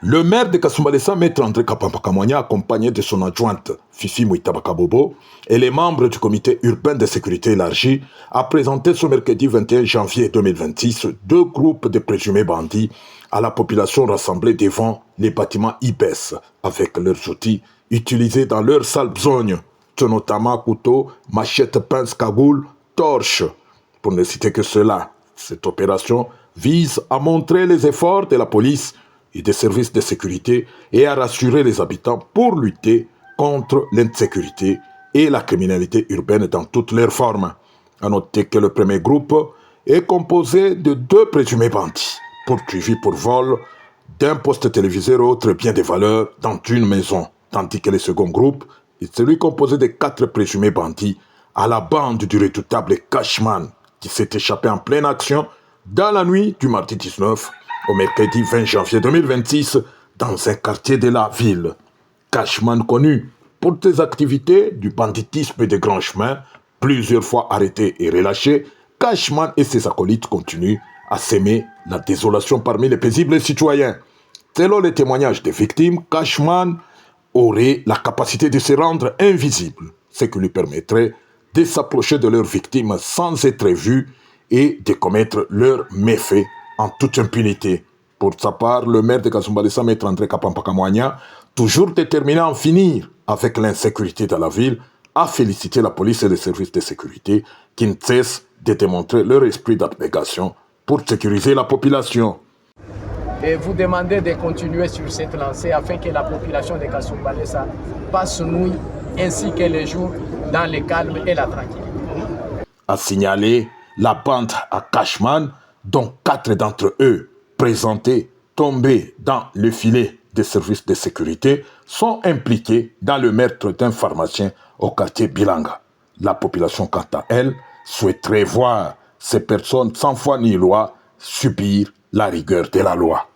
Le maire de Kasumbalesa, Maître André Kapampakamwanya, accompagné de son adjointe Fifi Mouitabakabobo et les membres du comité urbain de sécurité élargie, a présenté ce mercredi 21 janvier 2026 deux groupes de présumés bandits à la population rassemblée devant les bâtiments IBES avec leurs outils utilisés dans leur sale besogne, notamment couteaux, machettes, pinces, cagoules, torches, pour ne citer que cela. Cette opération vise à montrer les efforts de la police et des services de sécurité et à rassurer les habitants pour lutter contre l'insécurité et la criminalité urbaine dans toutes leurs formes. À noter que le premier groupe est composé de deux présumés bandits, poursuivis pour vol d'un poste téléviseur et autres biens de valeur dans une maison, tandis que le second groupe est celui composé de 4 présumés bandits à la bande du redoutable Cashman, qui s'est échappé en pleine action dans la nuit du mardi 19 au mercredi 20 janvier 2026 dans un quartier de la ville. Cashman, connu pour ses activités du banditisme et des grands chemins, plusieurs fois arrêté et relâché, Cashman et ses acolytes continuent à s'aimer la désolation parmi les paisibles citoyens. Selon les témoignages des victimes, Cashman aurait la capacité de se rendre invisible, ce qui lui permettrait de s'approcher de leurs victimes sans être vu et de commettre leurs méfaits en toute impunité. Pour sa part, le maire de Kasumbalesa, Maître André Kapampakamwanya, toujours déterminé à en finir avec l'insécurité dans la ville, a félicité la police et les services de sécurité qui ne cessent de démontrer leur esprit d'abnégation pour sécuriser la population. Et vous demandez de continuer sur cette lancée afin que la population de Kasumbalesa passe nuit ainsi que les jours dans le calme et la tranquillité. A signalé la bande à Cashman, dont 4 d'entre eux, présentés, tombés dans le filet des services de sécurité, sont impliqués dans le meurtre d'un pharmacien au quartier Bilanga. La population, quant à elle, souhaiterait voir ces personnes sans foi ni loi subir la rigueur de la loi.